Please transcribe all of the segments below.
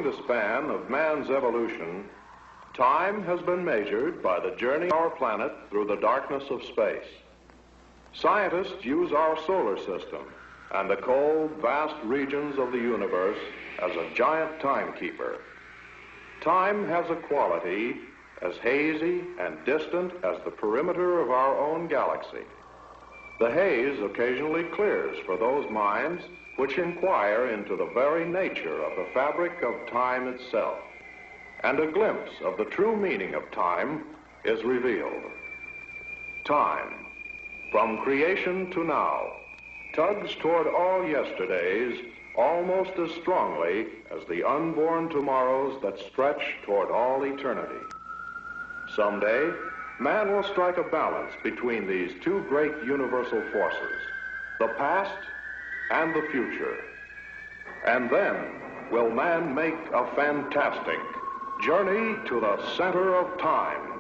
the span of man's evolution, time has been measured by the journey of our planet through the darkness of space. Scientists use our solar system and the cold, vast regions of the universe as a giant timekeeper. Time has a quality as hazy and distant as the perimeter of our own galaxy. The haze occasionally clears for those minds which inquire into the very nature of the fabric of time itself, and a glimpse of the true meaning of time is revealed. Time, from creation to now, tugs toward all yesterdays almost as strongly as the unborn tomorrows that stretch toward all eternity. Someday, man will strike a balance between these two great universal forces, the past and the future. And then will man make a fantastic journey to the center of time.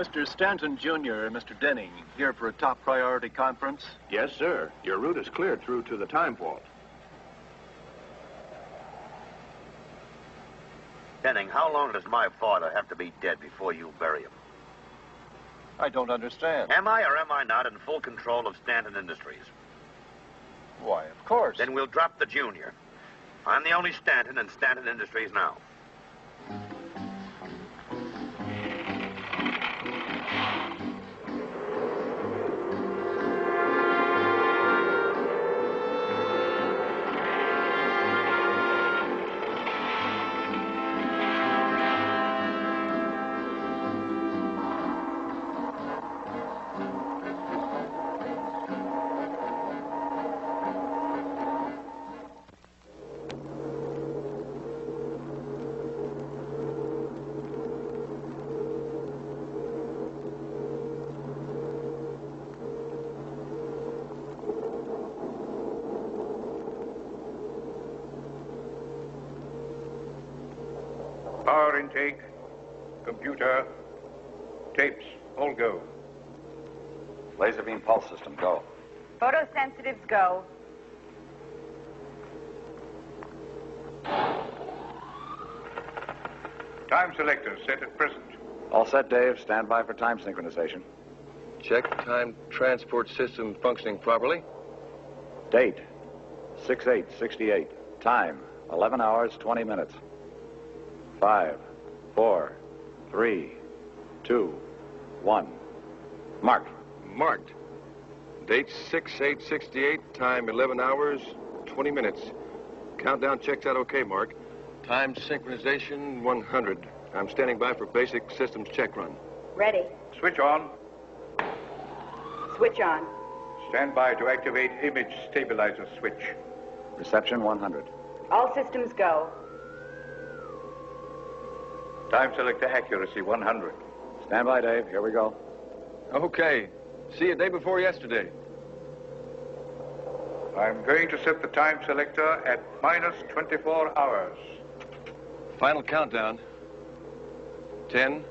Mr. Stanton, Jr. and Mr. Denning, here for a top priority conference? Yes, sir. Your route is cleared through to the time vault. Denning, how long does my father have to be dead before you bury him? I don't understand. Am I or am I not in full control of Stanton Industries? Why, of course. Then we'll drop the junior. I'm the only Stanton in Stanton Industries now. Power intake, computer, tapes, all go. Laser beam pulse system, go. Photosensitives, go. Time selector set at present. All set, Dave. Stand by for time synchronization. Check time transport system functioning properly. Date, 6/8/68. Time, 11 hours, 20 minutes. 5, 4, 3, 2, 1. Mark. Marked. Date 6/8/68. Time 11 hours, 20 minutes. Countdown checks out okay, Mark. Time synchronization 100. I'm standing by for basic systems check run. Ready. Switch on. Switch on. Stand by to activate image stabilizer switch. Reception 100. All systems go. Time selector accuracy 100. Stand by, Dave. Here we go. Okay. See you day before yesterday. I'm going to set the time selector at minus 24 hours. Final countdown. 10,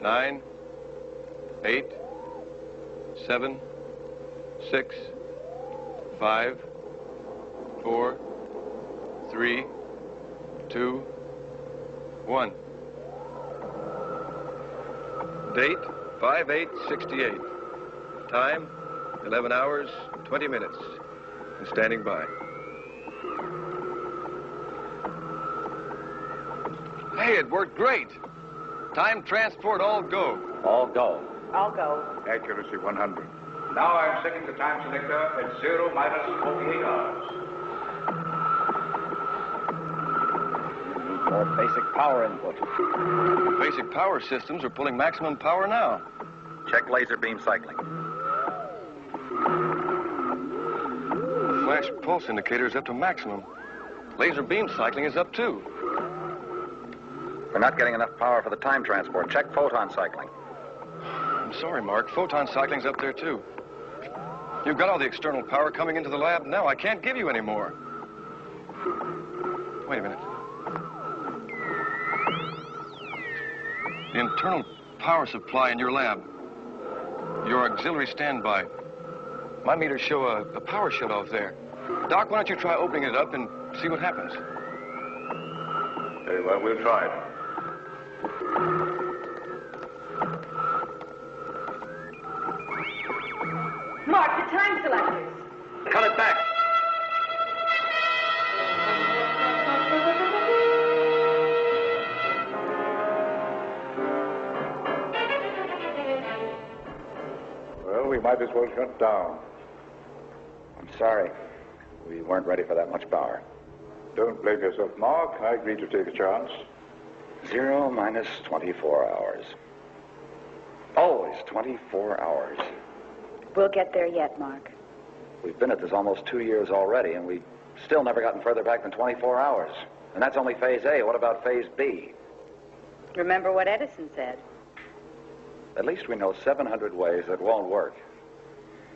9, 8, 7, 6, 5, 4, 3, 2, 1. Date 5/8/68. Time 11 hours, 20 minutes. And standing by. Hey, it worked great. Time transport all go. All go. All go. Accuracy 100. Now I'm setting the time selector at 0 minus 48 hours. Need more basic power input. Basic power systems are pulling maximum power now. Check laser beam cycling. Flash pulse indicator is up to maximum. Laser beam cycling is up too. We're not getting enough power for the time transport. Check photon cycling. I'm sorry, Mark. Photon cycling's up there too. You've got all the external power coming into the lab now. I can't give you any more. Wait a minute. The internal power supply in your lab. Your auxiliary standby. My meters show a power shut-off there. Doc, why don't you try opening it up and see what happens? Very well, we'll try it. Mark, the time selectors. Cut it back. Well, we might as well shut down. I'm sorry. We weren't ready for that much power. Don't blame yourself, Mark. I agreed to take a chance. 0 minus 24 hours. Always 24 hours. We'll get there yet, Mark. We've been at this almost 2 years already, and we've still never gotten further back than 24 hours. And that's only phase A. What about phase B? Remember what Edison said. At least we know 700 ways that won't work.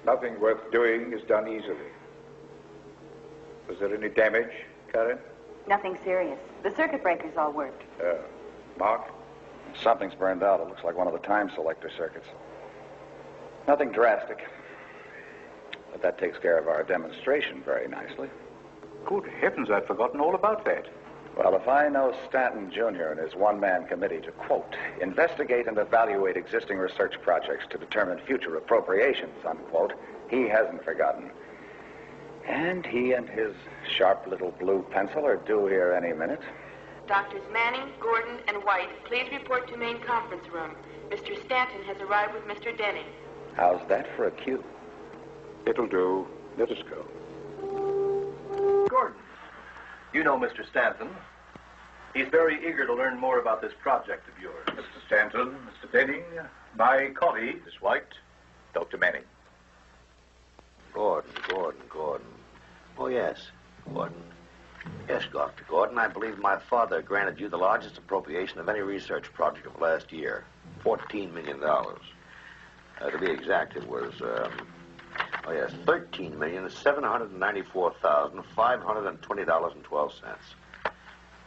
Nothing worth doing is done easily. Was there any damage, Karen? Nothing serious. The circuit breakers all worked. Mark? Something's burned out. It looks like one of the time selector circuits. Nothing drastic. But that takes care of our demonstration very nicely. Good heavens, I'd forgotten all about that. Well, if I know Stanton Jr. and his one-man committee to, quote, investigate and evaluate existing research projects to determine future appropriations, unquote, he hasn't forgotten. And he and his sharp little blue pencil are due here any minute. Doctors Manning, Gordon, and White, please report to main conference room. Mr. Stanton has arrived with Mr. Denning. How's that for a cue? It'll do. Let us go. Gordon, you know Mr. Stanton. He's very eager to learn more about this project of yours. Mr. Stanton, Mr. Denning, my colleague, Miss White, Dr. Manning. Gordon. Oh, yes, Gordon. Yes, Dr. Gordon, I believe my father granted you the largest appropriation of any research project of last year. $14 million. To be exact, it was, $13,794,520.12.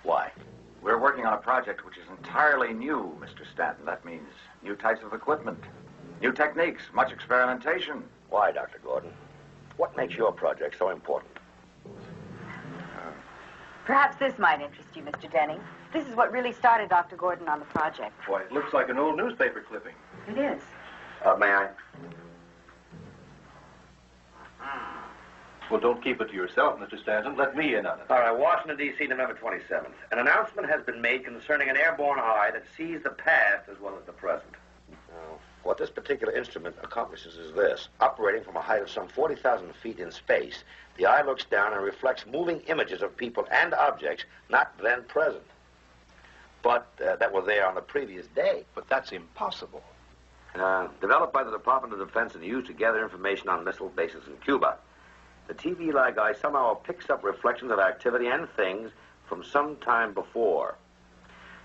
Why? We're working on a project which is entirely new, Mr. Stanton. That means new types of equipment, new techniques, much experimentation. Why, Dr. Gordon? What makes your project so important? Perhaps this might interest you, Mr. Denning. This is what really started Dr. Gordon on the project. Why, it looks like an old newspaper clipping. It is. May I? Well, don't keep it to yourself, Mr. Stanton. Let me in on it. All right, Washington, D.C., November 27th. An announcement has been made concerning an airborne eye that sees the past as well as the present. What this particular instrument accomplishes is this. Operating from a height of some 40,000 feet in space, the eye looks down and reflects moving images of people and objects not then present, but that were there on the previous day. But that's impossible. Developed by the Department of Defense and used to gather information on missile bases in Cuba. The TV-like eye somehow picks up reflections of activity and things from some time before,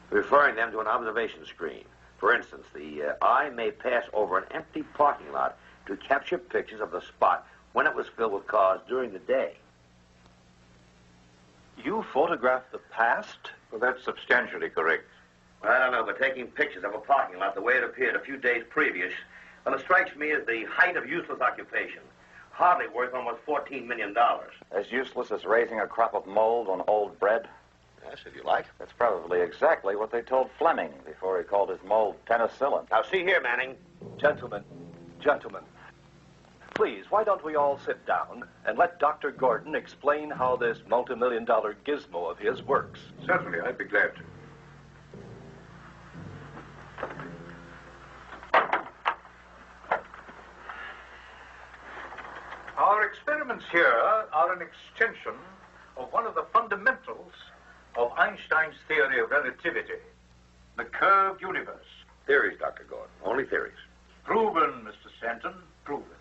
referring them to an observation screen. For instance, the eye may pass over an empty parking lot to capture pictures of the spot when it was filled with cars during the day. You photographed the past? Well, that's substantially correct. I don't know, but taking pictures of a parking lot the way it appeared a few days previous, well, it strikes me as the height of useless occupation. Hardly worth almost $14 million. As useless as raising a crop of mold on old bread? Yes, if you like. That's probably exactly what they told Fleming before he called his mold penicillin. Now, see here, Manning. Gentlemen, please, why don't we all sit down and let Dr. Gordon explain how this multi-million-dollar gizmo of his works? Certainly, I'd be glad to. Our experiments here are an extension of one of the fundamentals of Einstein's theory of relativity, the curved universe. Theories, Dr. Gordon. Only theories. Proven, Mr. Stanton, proven.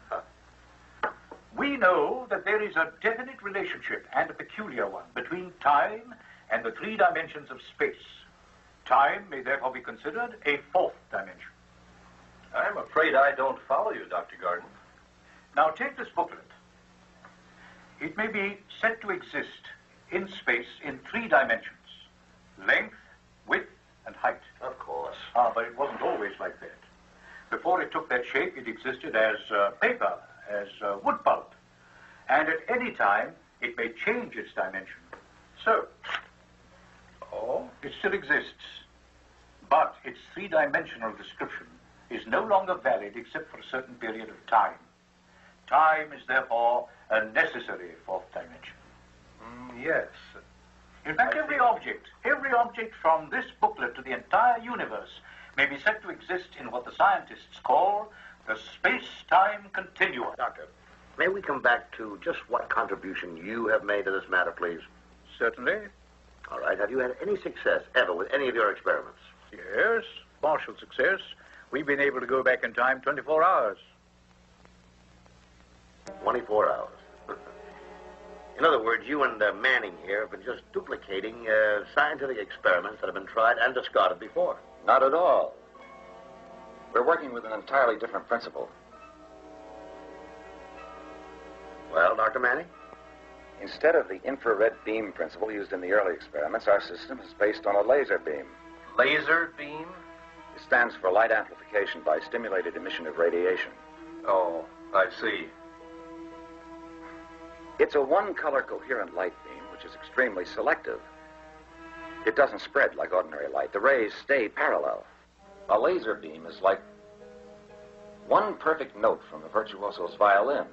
We know that there is a definite relationship, and a peculiar one, between time and the three dimensions of space. Time may therefore be considered a fourth dimension. I'm afraid I don't follow you, Dr. Gordon. Now take this booklet. It may be said to exist in space in three dimensions: length, width, and height. Of course. But it wasn't always like that. Before it took that shape, it existed as paper, as wood pulp. And at any time, it may change its dimension. So, it still exists. But its three-dimensional description is no longer valid except for a certain period of time. Time is therefore a necessary fourth dimension. Yes. In fact, every object from this booklet to the entire universe may be said to exist in what the scientists call the space-time continuum. Doctor, may we come back to just what contribution you have made to this matter, please? Certainly. All right. Have you had any success ever with any of your experiments? Yes, partial success. We've been able to go back in time 24 hours. 24 hours. In other words, you and Manning here have been just duplicating scientific experiments that have been tried and discarded before. Not at all. We're working with an entirely different principle. Well, Dr. Manning? Instead of the infrared beam principle used in the early experiments, our system is based on a laser beam. Laser beam? It stands for light amplification by stimulated emission of radiation. Oh, I see. It's a one-color coherent light beam, which is extremely selective. It doesn't spread like ordinary light. The rays stay parallel. A laser beam is like one perfect note from a virtuoso's violin.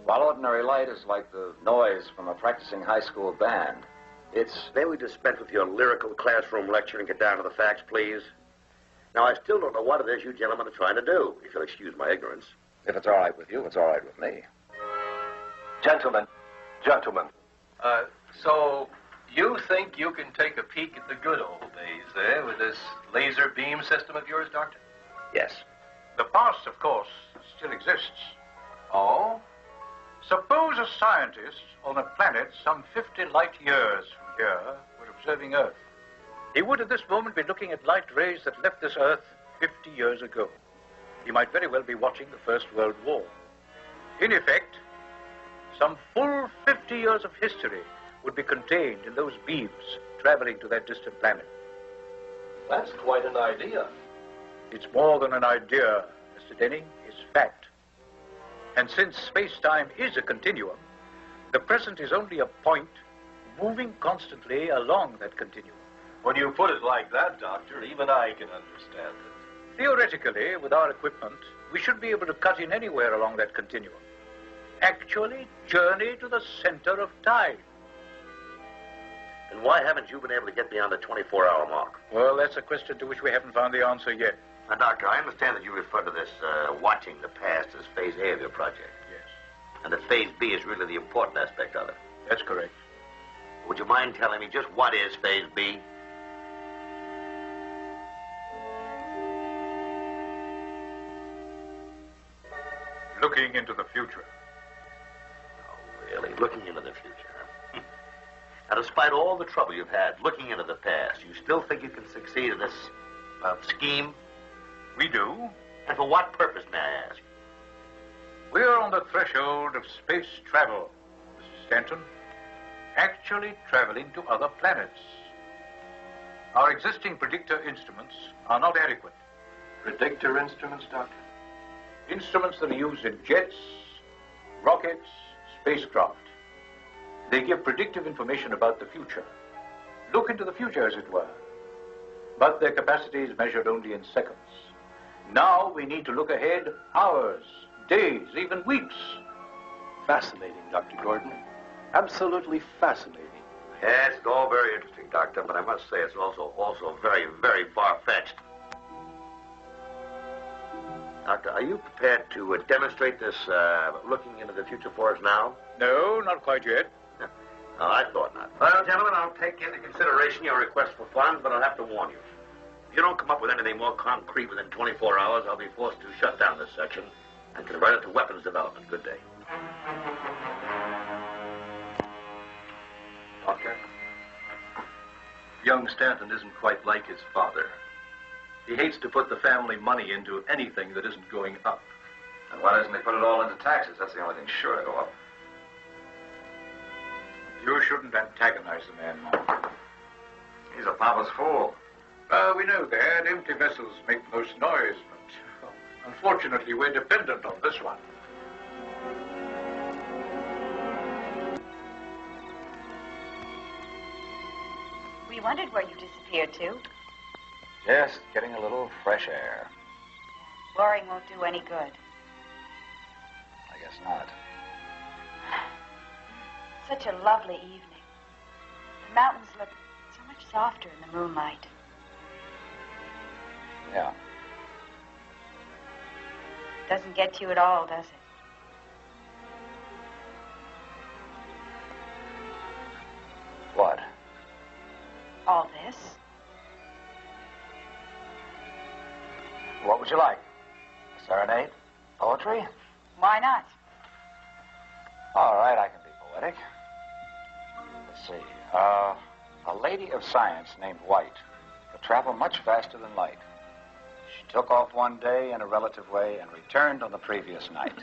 While ordinary light is like the noise from a practicing high school band, it's... May we dispense with your lyrical classroom lecture and get down to the facts, please? Now, I still don't know what it is you gentlemen are trying to do, if you'll excuse my ignorance. If it's all right with you, it's all right with me. Gentlemen, so you think you can take a peek at the good old days, eh, with this laser beam system of yours, Doctor? Yes. The past, of course, still exists. Oh? Suppose a scientist on a planet some 50 light years from here were observing Earth. He would at this moment be looking at light rays that left this Earth 50 years ago. He might very well be watching the First World War. In effect, some full 50 years of history would be contained in those beams traveling to that distant planet. That's quite an idea. It's more than an idea, Mr. Denning. It's fact. And since space-time is a continuum, the present is only a point moving constantly along that continuum. When you put it like that, Doctor, even I can understand it. Theoretically, with our equipment, we should be able to cut in anywhere along that continuum. Actually journey to the center of time. And why haven't you been able to get beyond the 24-hour mark? Well, that's a question to which we haven't found the answer yet. Now, Doctor, I understand that you refer to this watching the past as Phase A of your project. Yes. And that Phase B is really the important aspect of it. That's correct. Would you mind telling me just what is Phase B? Looking into the future. Oh, really? Looking into the future? Now, despite all the trouble you've had looking into the past, you still think you can succeed in this scheme? We do. And for what purpose, may I ask? We're on the threshold of space travel, Mrs. Stanton. Actually traveling to other planets. Our existing predictor instruments are not adequate. Predictor instruments, Doctor? Instruments that are used in jets, rockets, spacecraft. They give predictive information about the future. Look into the future, as it were. But their capacity is measured only in seconds. Now we need to look ahead hours, days, even weeks. Fascinating, Dr. Gordon. Absolutely fascinating. Yes, it's all very interesting, Doctor, but I must say it's also very, very far-fetched. Doctor, are you prepared to demonstrate this looking into the future for us now? No, not quite yet. No, I thought not. Well, gentlemen, I'll take into consideration your request for funds, but I'll have to warn you. If you don't come up with anything more concrete within 24 hours, I'll be forced to shut down this section and convert it to weapons development. Good day. Doctor? Young Stanton isn't quite like his father. He hates to put the family money into anything that isn't going up. And why doesn't he put it all into taxes? That's the only thing sure to go up. You shouldn't antagonize the man, Mark. He's a papa's fool. We know that. Empty vessels make most noise, but unfortunately we're dependent on this one. We wondered where you disappeared to. Just getting a little fresh air. Boring won't do any good. I guess not. Such a lovely evening. The mountains look so much softer in the moonlight. Yeah. Doesn't get you at all, does it? What? All this? What would you like? A serenade? Poetry? Why not? All right, I can be poetic. Let's see. A lady of science named White could travel much faster than light. She took off one day in a relative way and returned on the previous night.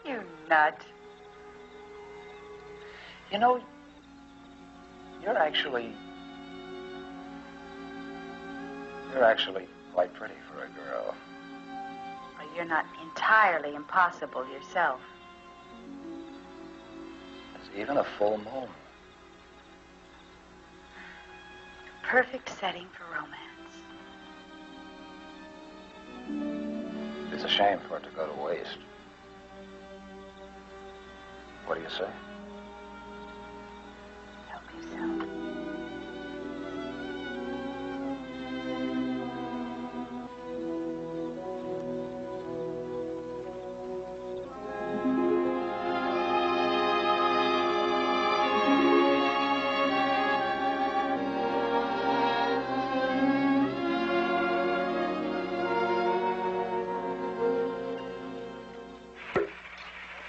You nut. You know, you're actually quite pretty for a girl. Well, you're not entirely impossible yourself. There's even a full moon. Perfect setting for romance. It's a shame for it to go to waste. What do you say? Help yourself.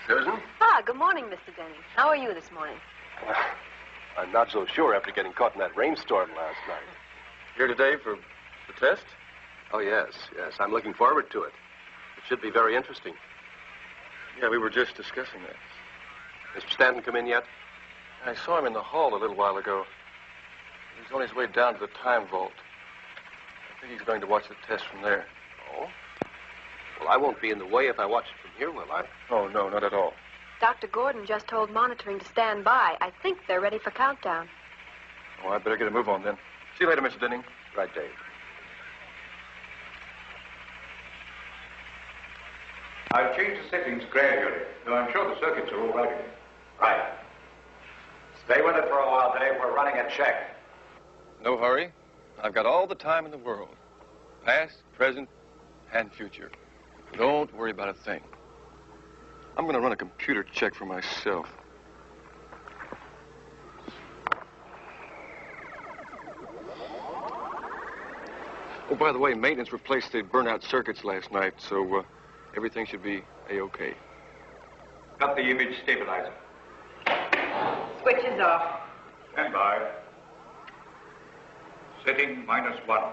Susan? Ah, good morning, Mr. Denning. How are you this morning? Well, I'm not so sure after getting caught in that rainstorm last night. Here today for the test? Oh, yes. I'm looking forward to it. It should be very interesting. Yeah, we were just discussing that. Mr. Stanton come in yet? I saw him in the hall a little while ago. He's on his way down to the time vault. I think he's going to watch the test from there. Oh? Well, I won't be in the way if I watch it from here, will I? Oh, no, not at all. Dr. Gordon just told monitoring to stand by. I think they're ready for countdown. Oh, I'd better get a move on then. See you later, Mr. Denning. Right, Dave. I'll change the settings gradually, though I'm sure the circuits are all right. Right. Stay with it for a while, Dave. We're running a check. No hurry. I've got all the time in the world. Past, present, and future. Don't worry about a thing. I'm going to run a computer check for myself. Oh, by the way, maintenance replaced the burnout circuits last night, so everything should be A-OK. Got the image stabilizer. Switch is off. Stand by. Setting -1.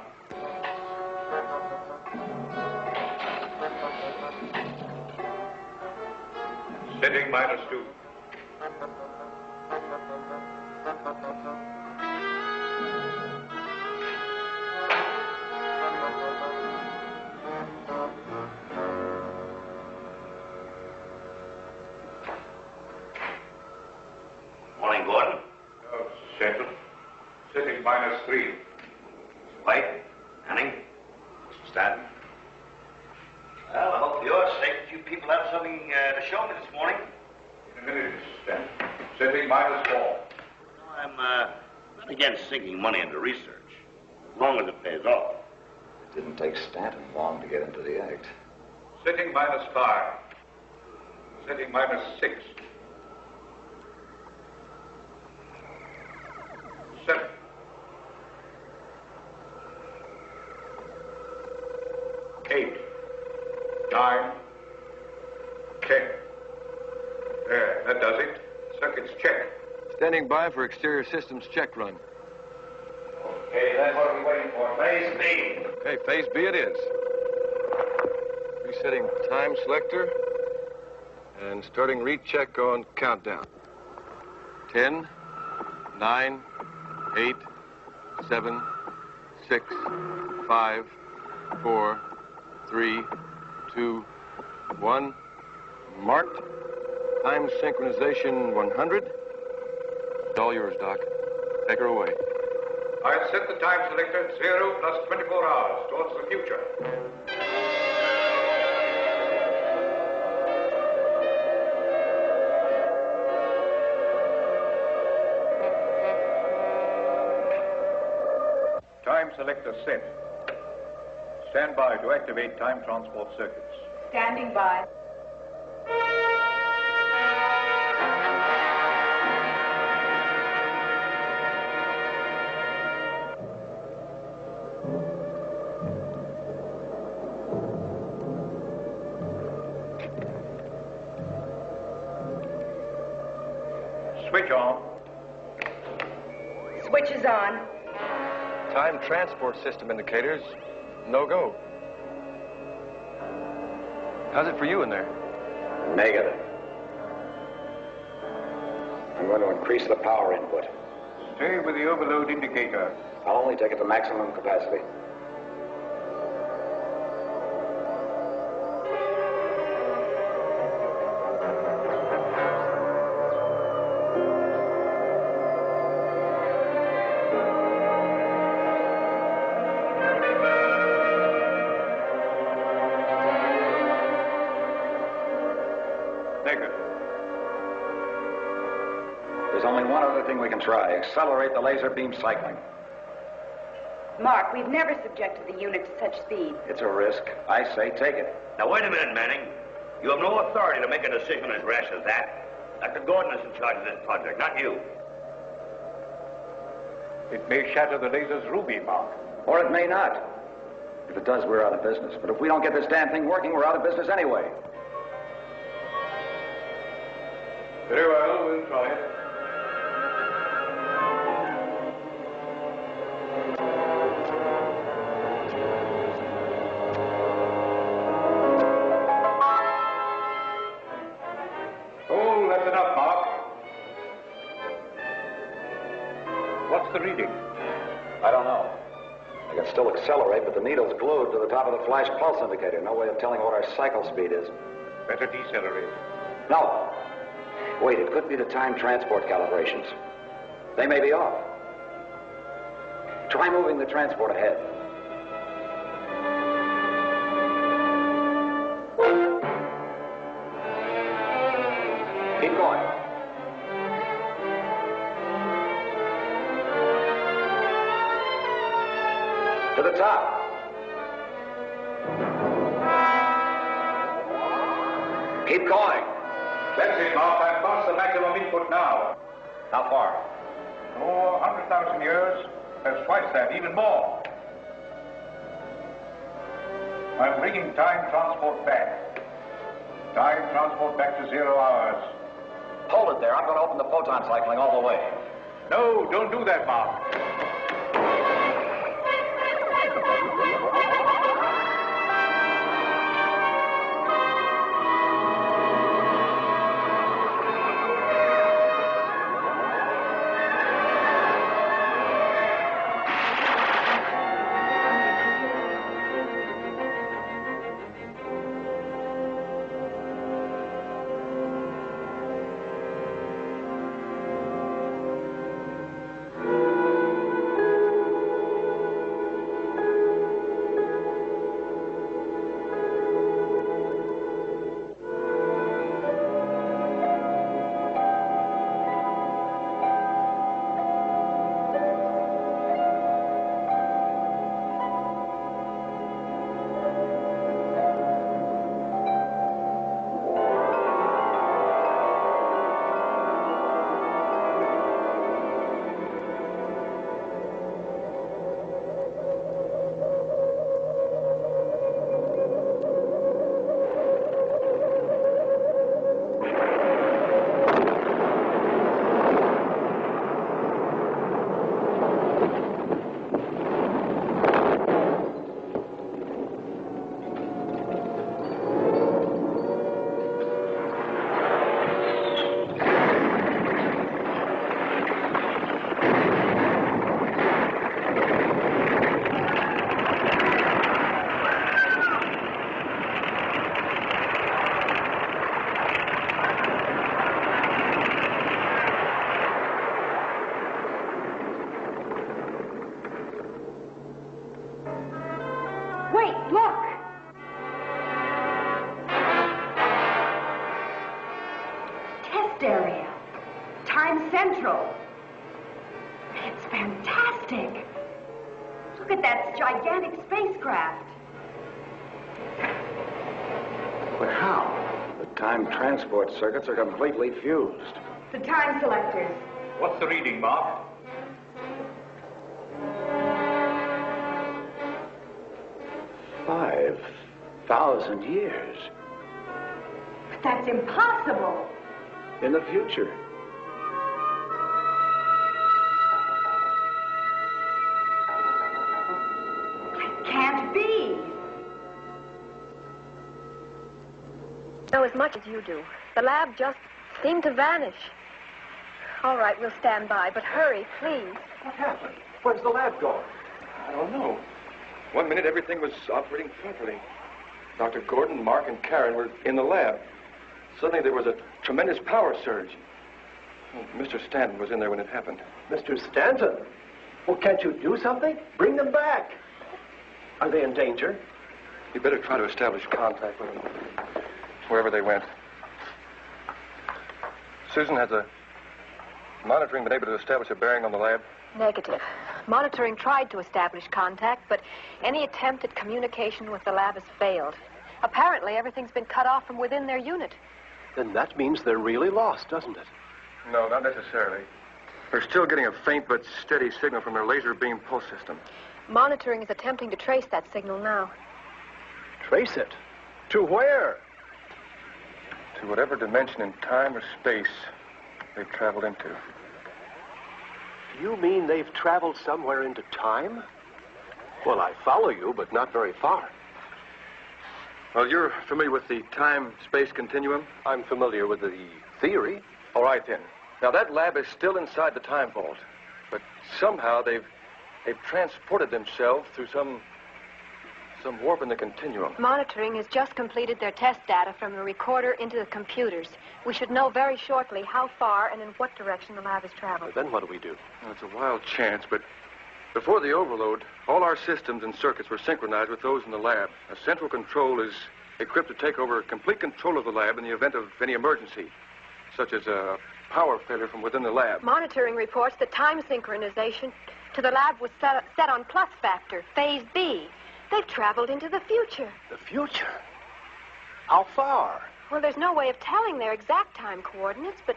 Setting -2. Morning, Gordon. Oh, settled. Setting -3. White, Manning, Mr. Stanton. Well, I hope for your sake that you people have something to show me this morning. In a minute, Mr. Stanton. Setting -4. I'm not against sinking money into research, as long as it pays off. It didn't take Stanton long to get into the act. Setting -5. Setting -6. 7. 8. 9. 10. There, that does it. Circuits check. Standing by for exterior systems check run. Okay, then what are we waiting for? Phase B. Okay, phase B it is. Resetting time selector and starting recheck on countdown. 10, 9, 8, 7, 6, 5, 4, 3, 2, 1. Marked. Time synchronization 100. It's all yours, Doc. Take her away. I'll set the time selector at 0 plus 24 hours towards the future. Time selector set. Stand by to activate time transport circuits. Standing by. Switch on. Switch is on. Time transport system indicators, no go. How's it for you in there? Negative. I'm going to increase the power input. Stay with the overload indicator. I'll only take it to maximum capacity. Negative. There's only one other thing we can try. Accelerate the laser beam cycling. Mark, we've never subjected the unit to such speed. It's a risk. I say take it. Now, wait a minute, Manning. You have no authority to make a decision as rash as that. Dr. Gordon is in charge of this project, not you. It may shatter the laser's ruby, Mark. Or it may not. If it does, we're out of business. But if we don't get this damn thing working, we're out of business anyway. Very well, we'll try it. Oh, that's enough, Mark. What's the reading? I don't know. I can still accelerate, but the needle's glued to the top of the flash pulse indicator. No way of telling what our cycle speed is. Better decelerate. No. Wait, it could be the time transport calibrations. They may be off. Try moving the transport ahead. Keep going. To the top. Keep going. That's it, Mark. I've passed the maximum input now. How far? Oh, 100,000 years. That's twice that, even more. I'm bringing time transport back. Time transport back to 0 hours. Hold it there. I'm going to open the photon cycling all the way. No, don't do that, Mark. Central. It's fantastic. Look at that gigantic spacecraft. But how? The time transport circuits are completely fused. The time selectors. What's the reading, Mark? $5,000 years. But that's impossible. In the future. It can't be. Know as much as you do. The lab just seemed to vanish. All right, we'll stand by, but hurry, please. What happened? Where's the lab going? I don't know. 1 minute, everything was operating properly. Dr. Gordon, Mark, and Karen were in the lab. Suddenly, there was a tremendous power surge. Oh, Mr. Stanton was in there when it happened. Mr. Stanton? Well, can't you do something? Bring them back. Are they in danger? You better try to establish contact with them, wherever they went. Susan has a Monitoring been able to establish a bearing on the lab? Negative. Monitoring tried to establish contact, but any attempt at communication with the lab has failed. Apparently, everything's been cut off from within their unit. Then that means they're really lost, doesn't it? No, not necessarily. They're still getting a faint but steady signal from their laser beam pulse system. Monitoring is attempting to trace that signal now. Trace it? To where? To whatever dimension in time or space they've traveled into. You mean they've traveled somewhere into time? Well, I follow you, but not very far. Well, you're familiar with the time-space continuum? I'm familiar with the theory. All right, then. Now, that lab is still inside the time vault, but somehow they've transported themselves through some warp in the continuum. Monitoring has just completed their test data from the recorder into the computers. We should know very shortly how far and in what direction the lab has traveled. Then what do we do? Well, it's a wild chance, but before the overload, all our systems and circuits were synchronized with those in the lab. A central control is equipped to take over complete control of the lab in the event of any emergency, such as a power failure from within the lab. Monitoring reports that time synchronization to the lab was set on plus factor, phase B. They've traveled into the future. The future? How far? Well, there's no way of telling their exact time coordinates, but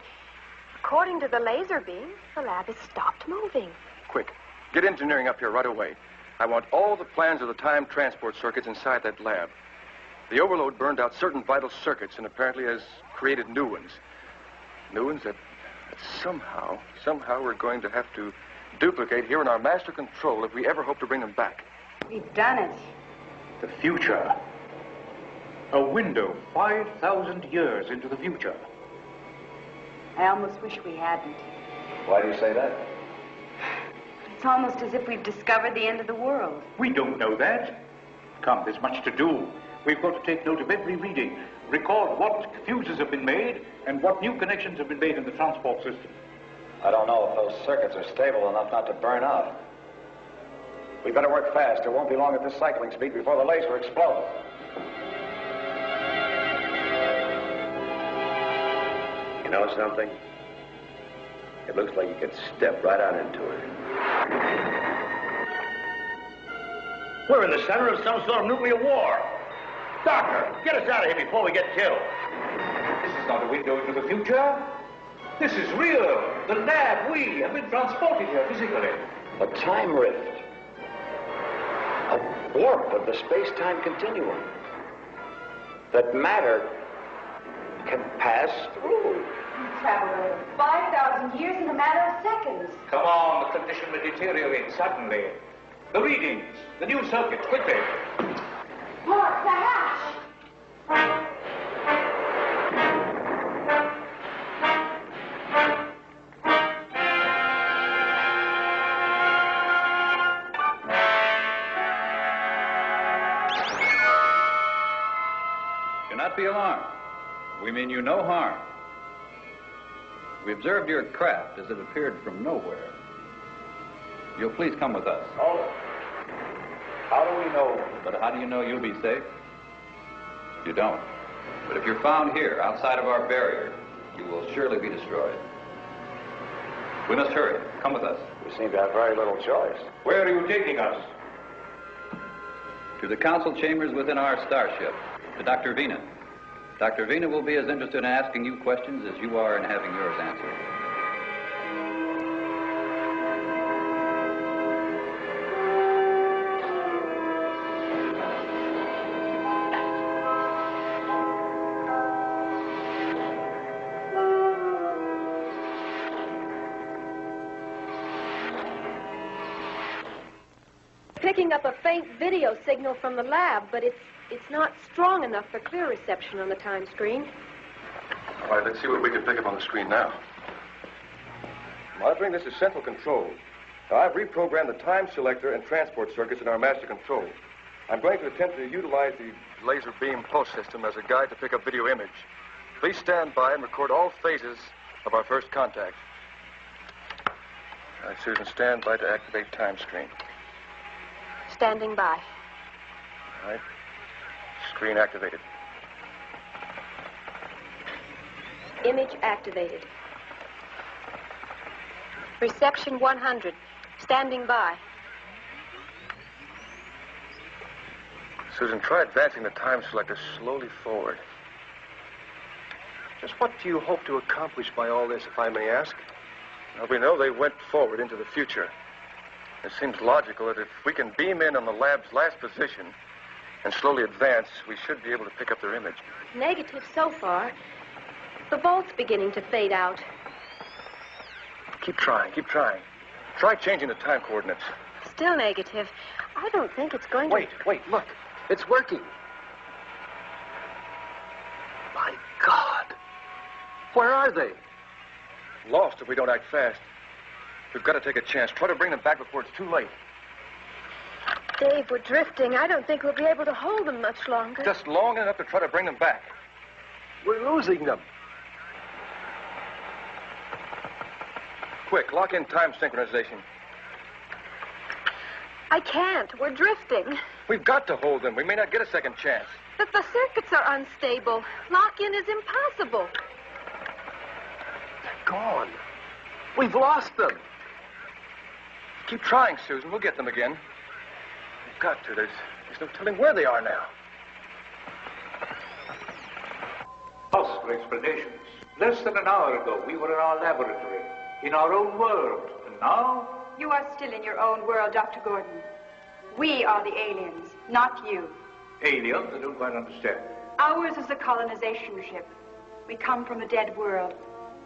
according to the laser beam, the lab has stopped moving. Quick, get engineering up here right away. I want all the plans of the time transport circuits inside that lab. The overload burned out certain vital circuits and apparently has created new ones. New ones that somehow we're going to have to duplicate here in our master control if we ever hope to bring them back. We've done it. The future. A window 5,000 years into the future. I almost wish we hadn't. Why do you say that? It's almost as if we've discovered the end of the world. We don't know that. Come, there's much to do. We've got to take note of every reading, record what fuses have been made, and what new connections have been made in the transport system. I don't know if those circuits are stable enough not to burn out. We better work fast. It won't be long at this cycling speed before the laser explodes. You know something? It looks like you could step right on into it. We're in the center of some sort of nuclear war. Doctor, get us out of here before we get killed. This is not a window into the future. This is real. The lab, we have been transported here physically. A time rift. A warp of the space-time continuum. That matter can pass through. We traveled over 5,000 years in a matter of seconds. Come on, the condition may deteriorate suddenly. The readings, the new circuits, quickly. Mark, the hatch! Do not be alarmed. We mean you no harm. We observed your craft as it appeared from nowhere. You'll please come with us. Oh. How do we know? But how do you know you'll be safe? You don't. But if you're found here, outside of our barrier, you will surely be destroyed. We must hurry. Come with us. We seem to have very little choice. Where are you taking us? To the council chambers within our starship, to Dr. Vina. Dr. Vina will be as interested in asking you questions as you are in having yours answered. Picking up a faint video signal from the lab, but it's not strong enough for clear reception on the time screen. All right, let's see what we can pick up on the screen now. Monitoring, this is central control. Now, I've reprogrammed the time selector and transport circuits in our master control. I'm going to attempt to utilize the laser beam pulse system as a guide to pick up video image. Please stand by and record all phases of our first contact. All right, Susan, stand by to activate time screen. Standing by. All right. Screen activated. Image activated. Reception 100. Standing by. Susan, try advancing the time selector slowly forward. Just what do you hope to accomplish by all this, if I may ask? Well, we know they went forward into the future. It seems logical that if we can beam in on the lab's last position and slowly advance, we should be able to pick up their image. Negative so far. The volt's beginning to fade out. Keep trying, keep trying. Try changing the time coordinates. Still negative. I don't think it's going to... Wait, look. It's working. My God. Where are they? Lost if we don't act fast. We've got to take a chance. Try to bring them back before it's too late. Dave, we're drifting. I don't think we'll be able to hold them much longer. Just long enough to try to bring them back. We're losing them. Quick, lock in time synchronization. I can't. We're drifting. We've got to hold them. We may not get a second chance. But the circuits are unstable. Lock-in is impossible. They're gone. We've lost them. Keep trying, Susan. We'll get them again. We've got to. There's no telling where they are now. Pause for explanations. Less than an hour ago, we were in our laboratory, in our own world. And now... You are still in your own world, Dr. Gordon. We are the aliens, not you. Aliens? I don't quite understand. Ours is a colonization ship. We come from a dead world,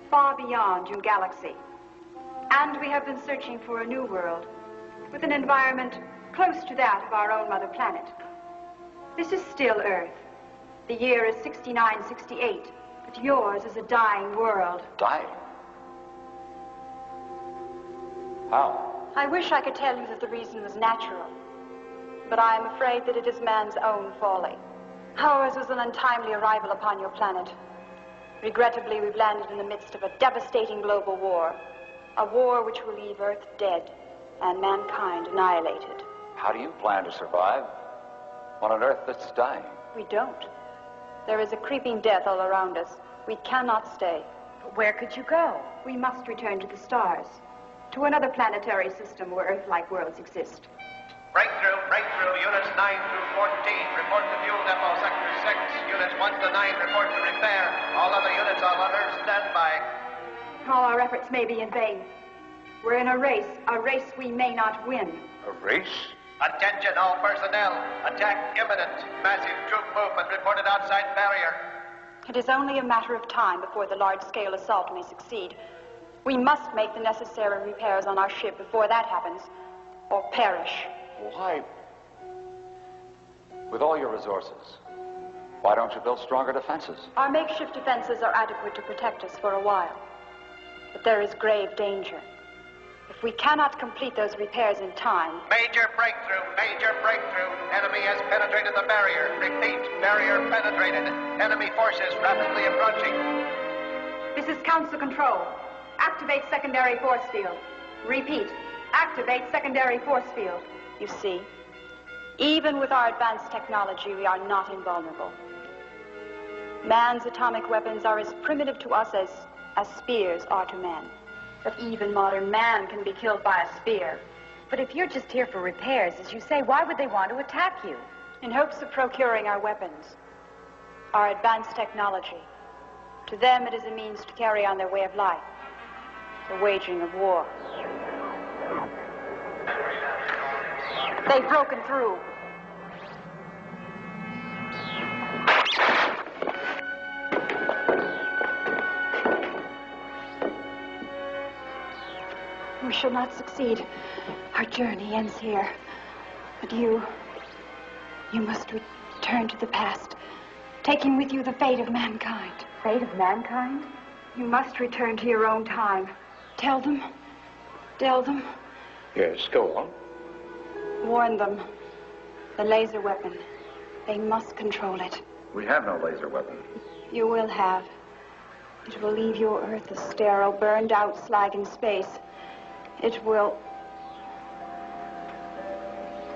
far beyond your galaxy. And we have been searching for a new world, with an environment close to that of our own mother planet. This is still Earth. The year is 6968, but yours is a dying world. Dying? How? I wish I could tell you that the reason was natural, but I am afraid that it is man's own folly. Ours was an untimely arrival upon your planet. Regrettably, we've landed in the midst of a devastating global war, a war which will leave Earth dead and mankind annihilated. How do you plan to survive on an Earth that's dying? We don't. There is a creeping death all around us. We cannot stay. But where could you go? We must return to the stars, to another planetary system where Earth-like worlds exist. Breakthrough, units 9 through 14, report to fuel depot, sector 6. Units 1 to 9, report to repair. All other units on alert, standby. All our efforts may be in vain. We're in a race we may not win. A race? Attention, all personnel. Attack imminent. Massive troop movement reported outside barrier. It is only a matter of time before the large-scale assault may succeed. We must make the necessary repairs on our ship before that happens, or perish. Why? With all your resources, why don't you build stronger defenses? Our makeshift defenses are adequate to protect us for a while. But there is grave danger. If we cannot complete those repairs in time... Major breakthrough. Enemy has penetrated the barrier. Repeat, barrier penetrated. Enemy forces rapidly approaching. This is Council Control. Activate secondary force field. Repeat, activate secondary force field. You see, even with our advanced technology, we are not invulnerable. Man's atomic weapons are as primitive to us as spears are to men. But even modern man can be killed by a spear. But if you're just here for repairs, as you say, why would they want to attack you? In hopes of procuring our weapons, our advanced technology. To them, it is a means to carry on their way of life, the waging of war. They've broken through. We shall not succeed. Our journey ends here. But you must return to the past, taking with you the fate of mankind. Fate of mankind? You must return to your own time. Tell them. Yes, go on. Warn them. The laser weapon. They must control it. We have no laser weapon. You will have. It will leave your Earth a sterile, burned-out slag in space. It will...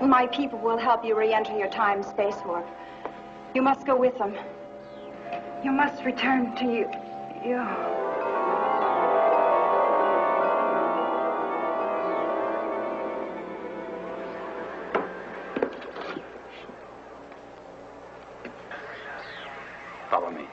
My people will help you re-enter your time-space warp. You must go with them. You must return to you. Follow me.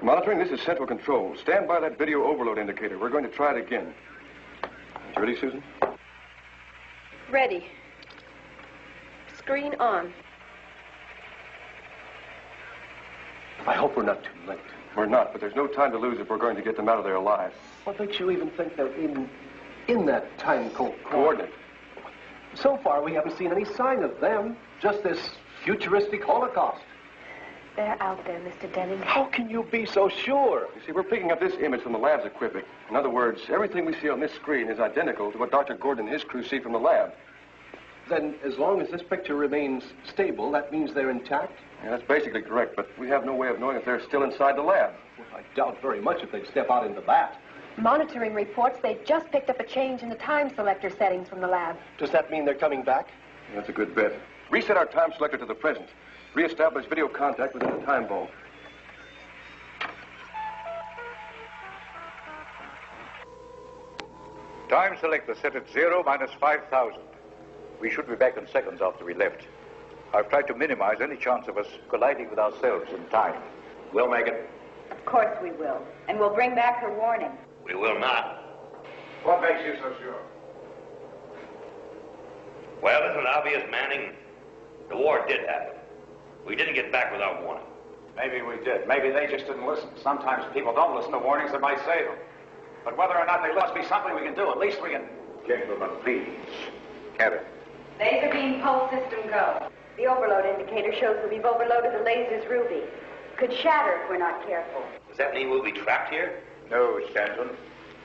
Monitoring, this is Central Control. Stand by that video overload indicator. We're going to try it again. You ready, Susan? Ready. Screen on. I hope we're not too late. We're not, but there's no time to lose if we're going to get them out of there alive. What makes you even think they're in that time coordinate? So far, we haven't seen any sign of them. Just this futuristic holocaust. They're out there, Mr. Denning. How can you be so sure? You see, we're picking up this image from the lab's equipment. In other words, everything we see on this screen is identical to what Dr. Gordon and his crew see from the lab. Then, as long as this picture remains stable, that means they're intact? Yeah, that's basically correct, but we have no way of knowing if they're still inside the lab. Well, I doubt very much if they step out into that. Monitoring reports they've just picked up a change in the time selector settings from the lab. Does that mean they're coming back? Yeah, that's a good bet. Reset our time selector to the present. Re-establish video contact within the time vault. Time selector set at 0 minus 5,000. We should be back in seconds after we left. I've tried to minimize any chance of us colliding with ourselves in time. We'll make it. Of course we will. And we'll bring back her warning. We will not. What makes you so sure? Well, isn't it obvious, Manning? The war did happen. We didn't get back without warning. Maybe we did. Maybe they just didn't listen. Sometimes people don't listen to warnings that might save them. But whether or not they must be something we can do. At least we can... Gentlemen, please. Karen. Laser beam pulse system go. The overload indicator shows that we've overloaded the lasers, Ruby. Could shatter if we're not careful. Does that mean we'll be trapped here? No, Stanton.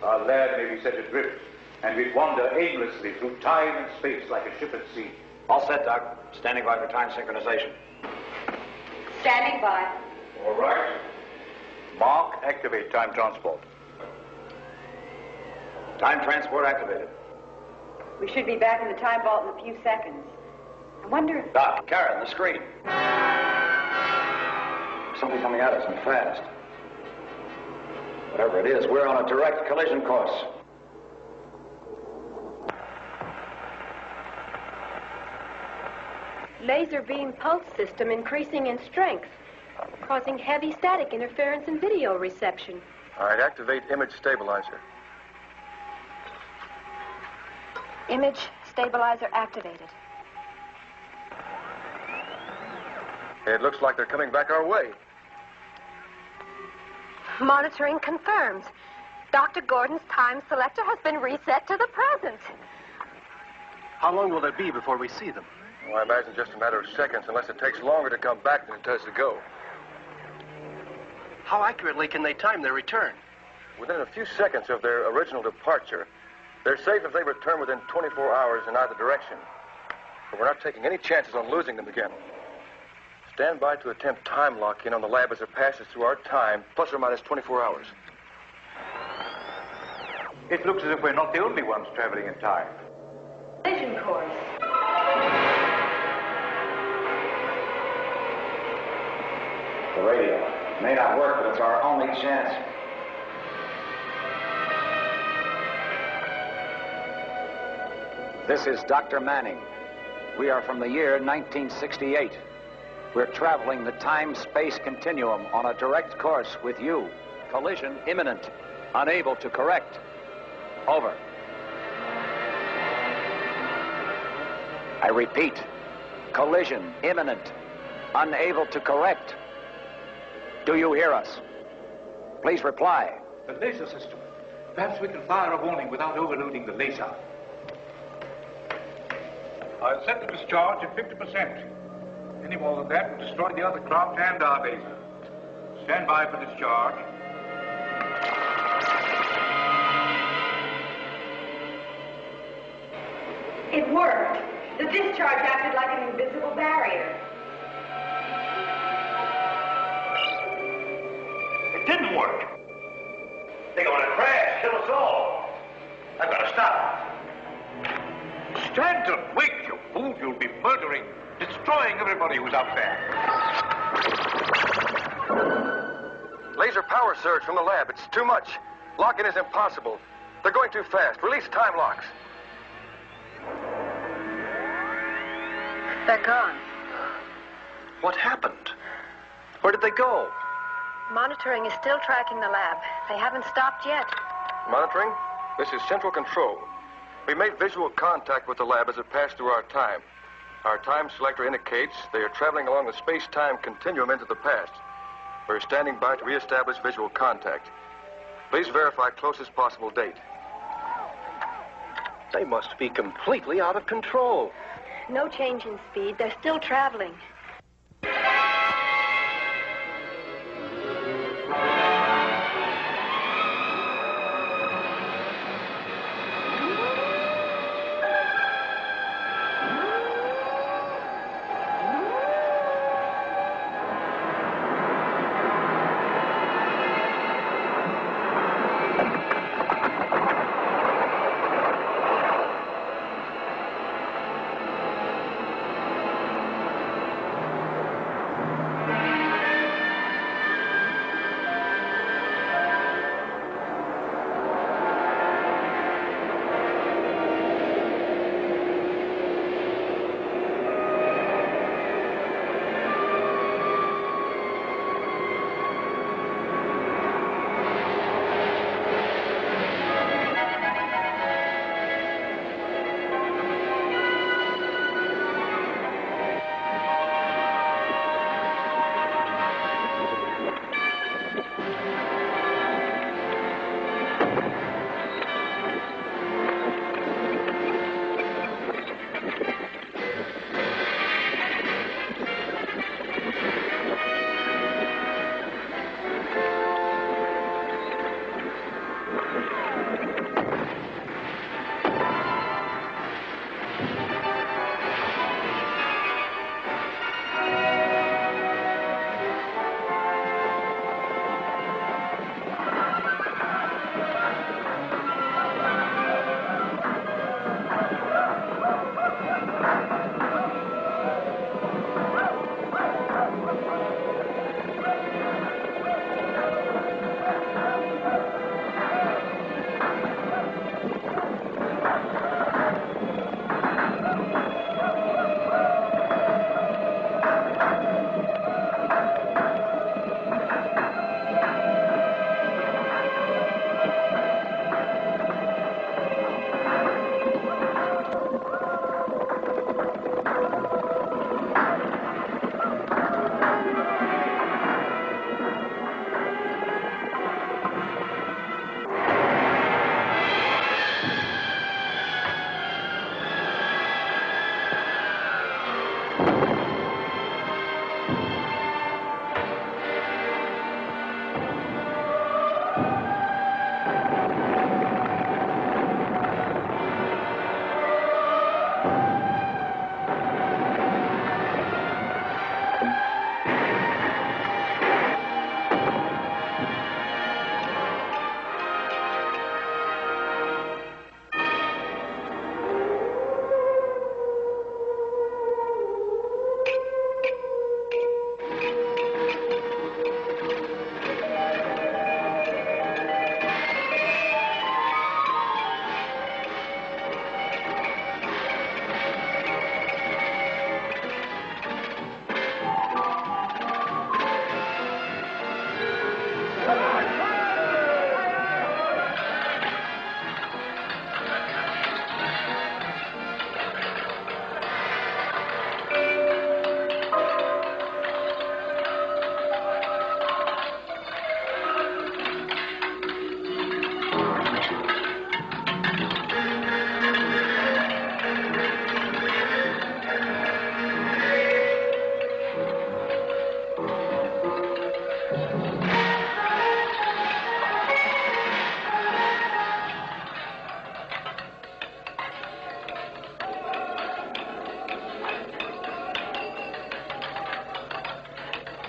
Our lab may be set adrift, and we'd wander aimlessly through time and space like a ship at sea. All set, Doc. Standing by for time synchronization. Standing by. All right. Mark, activate time transport. Time transport activated. We should be back in the time vault in a few seconds. I wonder if... Doc, Karen, the screen. Something coming at us and fast. Whatever it is, we're on a direct collision course. Laser beam pulse system increasing in strength, causing heavy static interference in video reception. All right, activate image stabilizer. Image stabilizer activated. It looks like they're coming back our way. Monitoring confirms. Dr. Gordon's time selector has been reset to the present. How long will it be before we see them? Well, I imagine just a matter of seconds, unless it takes longer to come back than it does to go. How accurately can they time their return? Within a few seconds of their original departure. They're safe if they return within 24 hours in either direction. But we're not taking any chances on losing them again. Stand by to attempt time lock-in on the lab as it passes through our time, plus or minus 24 hours. It looks as if we're not the only ones traveling in time. Collision course. The radio. May not work, but it's our only chance. This is Dr. Manning. We are from the year 1968. We're traveling the time-space continuum on a direct course with you. Collision imminent. Unable to correct. Over. I repeat. Collision imminent. Unable to correct. Do you hear us? Please reply. The laser system. Perhaps we can fire a warning without overloading the laser. I'll set the discharge at 50%. Any more than that will destroy the other craft and our laser. Stand by for discharge. It worked. The discharge acted like an invisible barrier. It didn't work. They're going to crash, kill us all. I've got to stop. Stanton, wait, you fool. You'll be murdering, destroying everybody who's up there. Laser power surge from the lab. It's too much. Lock-in is impossible. They're going too fast. Release time locks. They're gone. What happened? Where did they go? Monitoring is still tracking the lab. They haven't stopped yet. Monitoring? This is Central Control. We made visual contact with the lab as it passed through our time. Our time selector indicates they are traveling along the space-time continuum into the past. We're standing by to reestablish visual contact. Please verify closest possible date. They must be completely out of control. No change in speed. They're still traveling.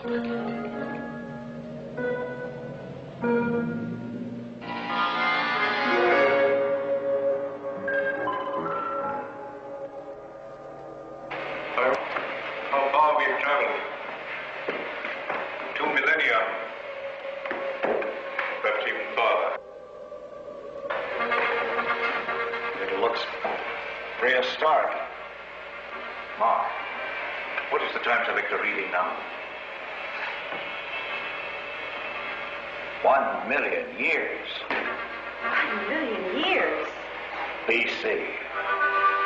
How far we have traveled? 2 millennia. Perhaps even farther. It looks prehistoric. Mark, what is the time selector reading now? 1 million years. 1 million years? BC.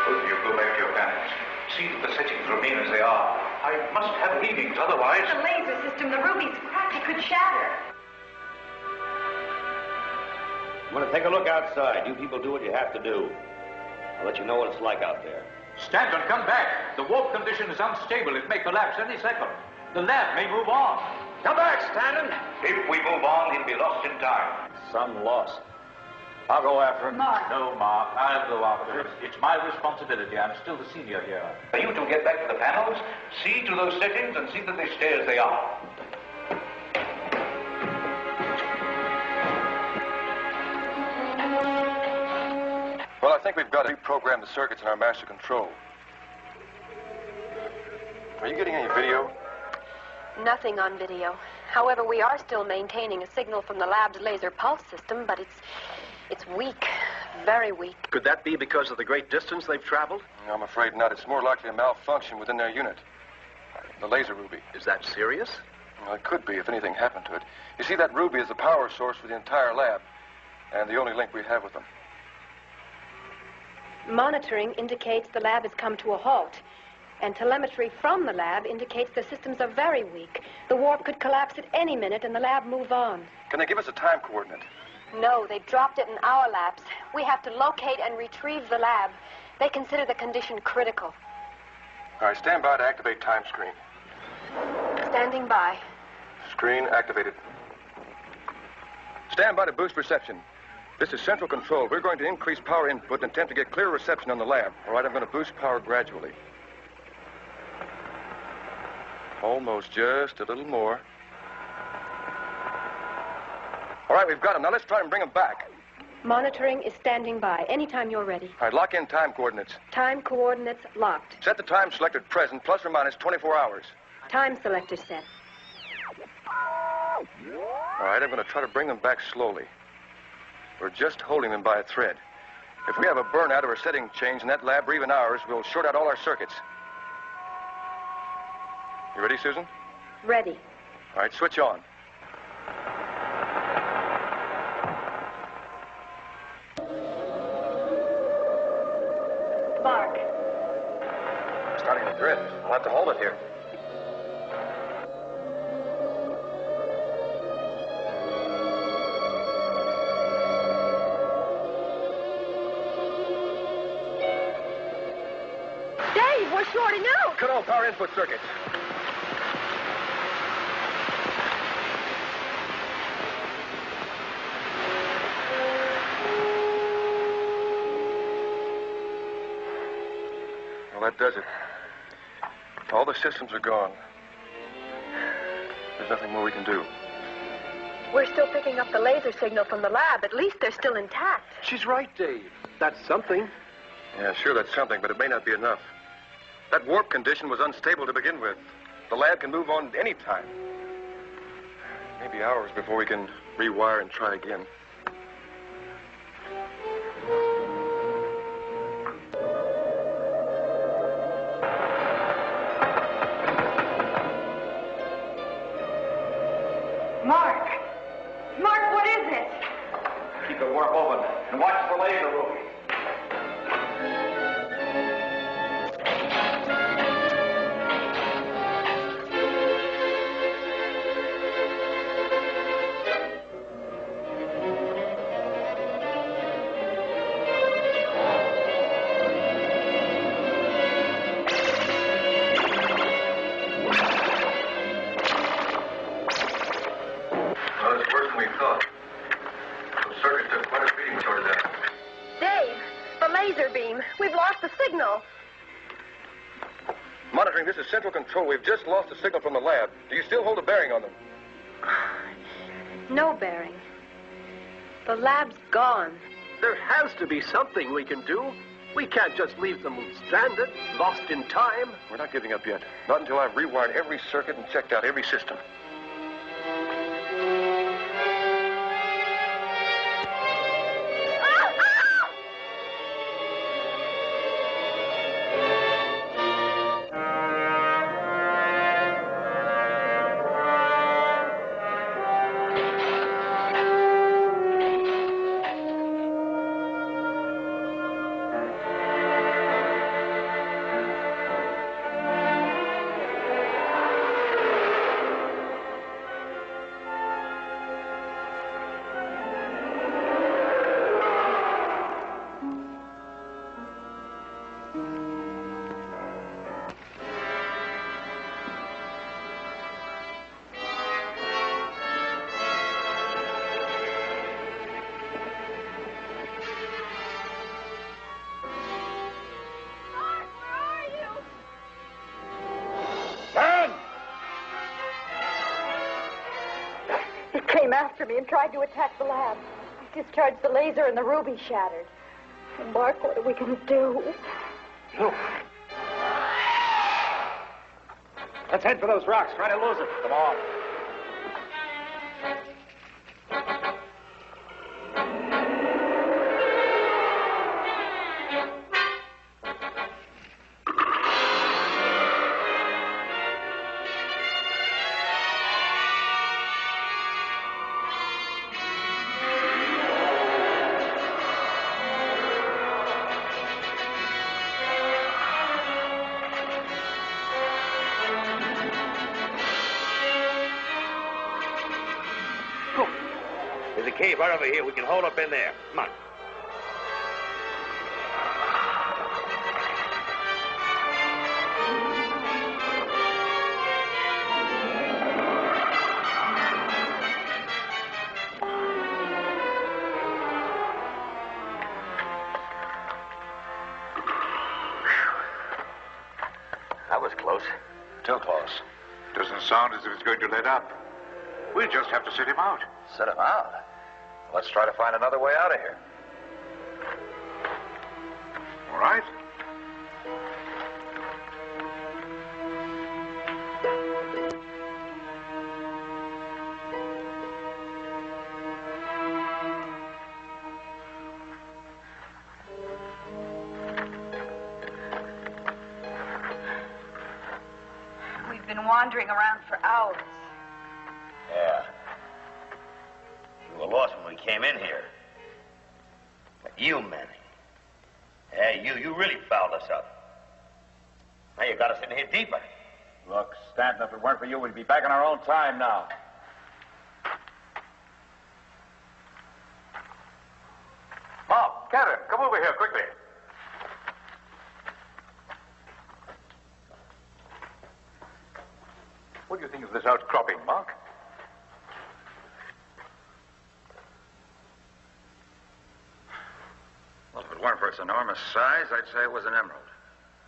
Both of you go back to your panels. See that the settings remain as they are. I must have readings, otherwise... The laser system, the ruby's cracked. It could shatter. I'm going to take a look outside. You people do what you have to do. I'll let you know what it's like out there. Stanton, come back. The warp condition is unstable. It may collapse any second. The lab may move on. Come back, Stanton. If we move on, he'll be lost in time. Some loss. I'll go after him. Mark. No, Mark. I'll go after him. It's my responsibility. I'm still the senior here. You two get back to the panels, see to those settings, and see that they stay as they are. Well, I think we've got to reprogram the circuits in our master control. Are you getting any video? Nothing on video. However, we are still maintaining a signal from the lab's laser pulse system, but it's weak. Very weak. Could that be because of the great distance they've traveled? No, I'm afraid not. It's more likely a malfunction within their unit. The laser ruby. Is that serious? Well, it could be if anything happened to it. You see, that ruby is the power source for the entire lab, and the only link we have with them. Monitoring indicates the lab has come to a halt, and telemetry from the lab indicates the systems are very weak. The warp could collapse at any minute and the lab move on. Can they give us a time coordinate? No, they dropped it in our labs. We have to locate and retrieve the lab. They consider the condition critical. All right, stand by to activate time screen. Standing by. Screen activated. Stand by to boost reception. This is central control. We're going to increase power input and attempt to get clear reception on the lab. All right, I'm going to boost power gradually. Almost, just a little more. All right, we've got them. Now let's try and bring them back. Monitoring is standing by. Anytime you're ready. All right, lock in time coordinates. Time coordinates locked. Set the time selector at present, plus or minus 24 hours. Time selector set. All right, I'm going to try to bring them back slowly. We're just holding them by a thread. If we have a burnout or a setting change in that lab or even ours, we'll short out all our circuits. You ready, Susan? Ready. All right, switch on. Mark. Starting to drift. I'll have to hold it here. Dave, we're shorting out. Cut all power input circuits. Well, that does it. All the systems are gone. There's nothing more we can do. We're still picking up the laser signal from the lab. At least they're still intact. She's right, Dave. That's something. Yeah, sure, that's something, but it may not be enough. That warp condition was unstable to begin with. The lab can move on any time. Maybe hours before we can rewire and try again. Mark! Mark, what is it? Keep the warp open and watch the laser ruby. Well, it's worse than we thought. The circuit took quite a beating short of that. Dave! Control. We've just lost a signal from the lab. Do you still hold a bearing on them? No bearing. The lab's gone. There has to be something we can do. We can't just leave them stranded, lost in time. We're not giving up yet. Not until I've rewired every circuit and checked out every system. After me and tried to attack the lab. I discharged the laser and the ruby shattered. And Mark, what are we going to do? Look. Let's head for those rocks. Try to lose it. Come on. Cave right over here. We can hold up in there. Come on. That was close. Too close. Doesn't sound as if it's going to let up. We'll just have to sit him out. Set him out? Let's try to find another way out of here. All right. We've been wandering around for hours. Yeah. We were lost when we came in here. But you, Manning. Hey, you really fouled us up. Now you got us in here deeper. Look, Stanton, if it weren't for you, we'd be back in our own time now. Mom, Karen, come over here quickly. What do you think of this outcropping, Mark? Well, if it weren't for its enormous size, I'd say it was an emerald.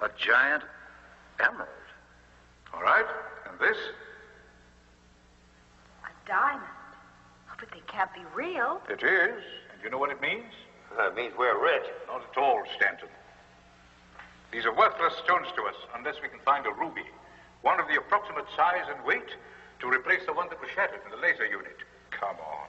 A giant emerald. All right. And this? A diamond. Oh, but they can't be real. It is. And you know what it means? It means we're rich. Not at all, Stanton. These are worthless stones to us unless we can find a ruby. One of the approximate size and weight to replace the one that was shattered in the laser unit. Come on.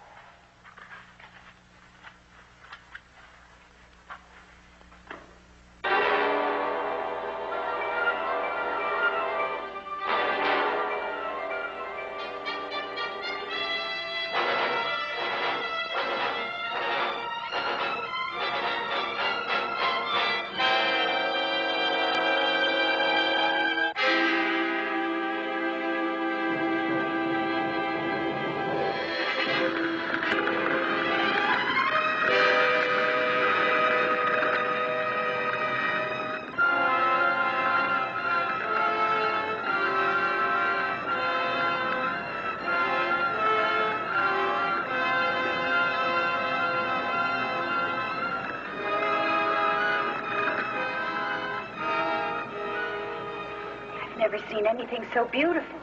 never seen anything so beautiful,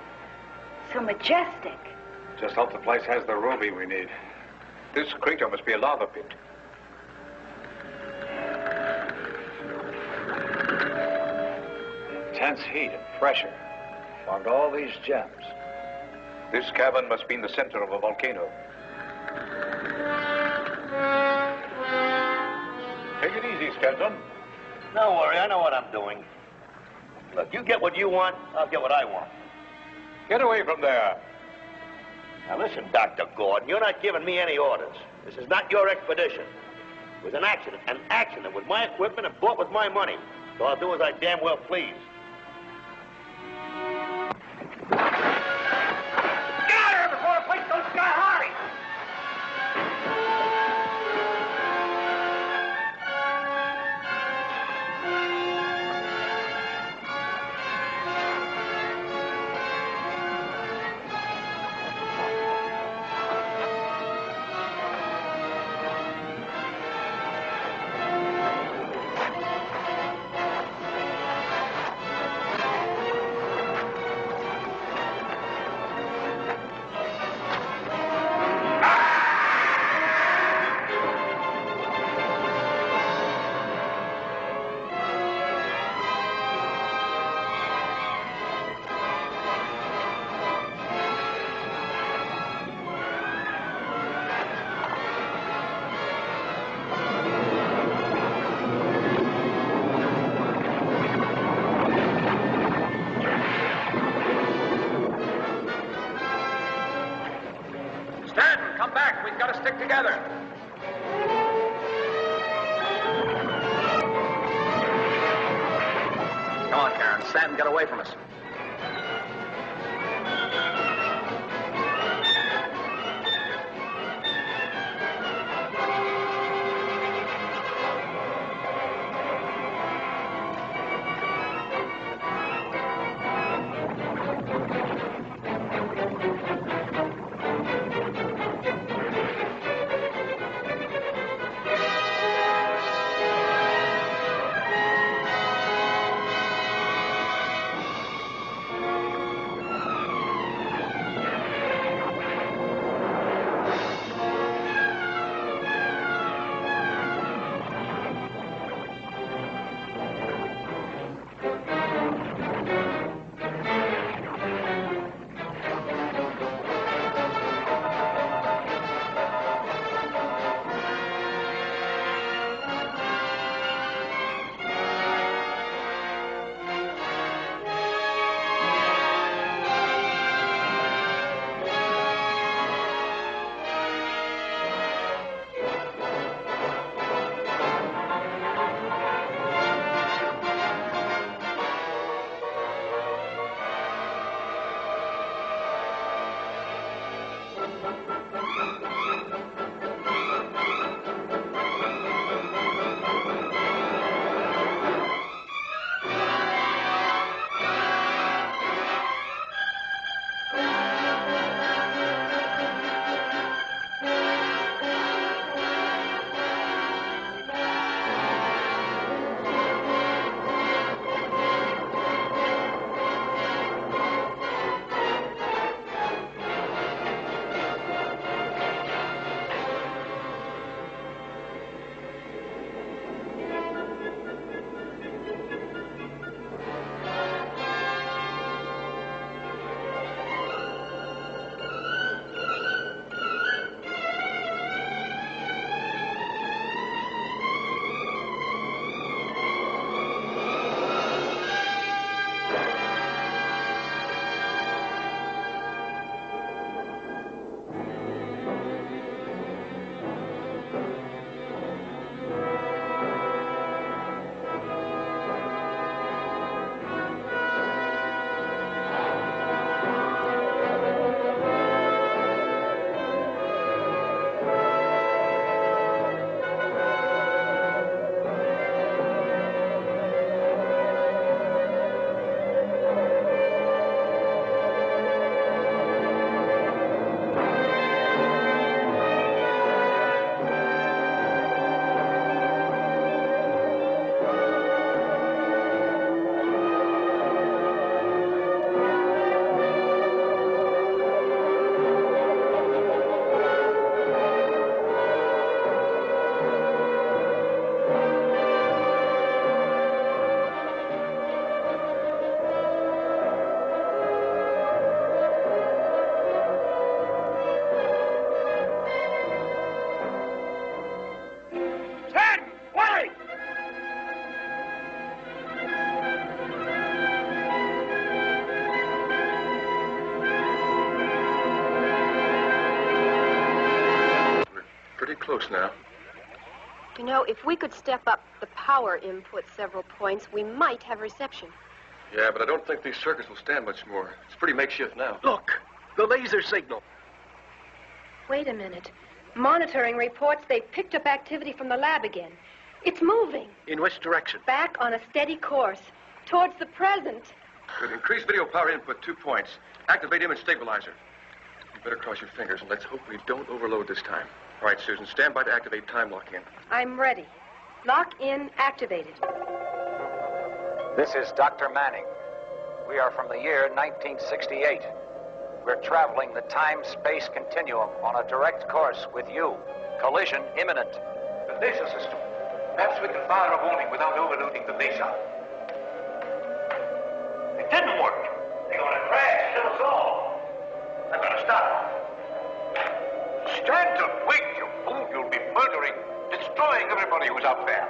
so majestic. Just hope the place has the ruby we need. This crater must be a lava pit. Intense heat and pressure formed all these gems. This cavern must be in the center of a volcano. Take it easy, Stanton. Don't worry, I know what I'm doing. Look, you get what you want, I'll get what I want. Get away from there. Now listen, Dr. Gordon, you're not giving me any orders. This is not your expedition. It was an accident with my equipment and bought with my money. So I'll do as I damn well please. Get out of here before the place goes sky high! Stick together. Come on, Karen. Stanton got away from us. close now. You know, if we could step up the power input several points, we might have reception. Yeah, but I don't think these circuits will stand much more. It's pretty makeshift now. Look, the laser signal. Wait a minute. Monitoring reports they've picked up activity from the lab again. It's moving. In which direction? Back on a steady course. Towards the present. Good. Increase video power input 2 points. Activate image stabilizer. You better cross your fingers and let's hope we don't overload this time. All right, Susan, stand by to activate time lock-in. I'm ready. Lock-in activated. This is Dr. Manning. We are from the year 1968. We're traveling the time-space continuum on a direct course with you. Collision imminent. The laser system. Perhaps we can fire a warning without overloading the laser. It didn't work. They're going to crash, kill us all. I'm going to stop. Stanton, wait, you fool. You'll be murdering, destroying everybody who's up there.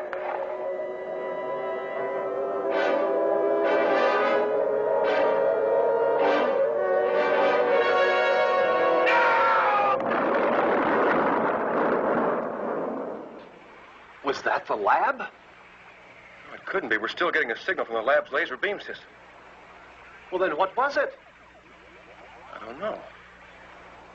Was that the lab? No, it couldn't be. We're still getting a signal from the lab's laser beam system. Well, then what was it? I don't know.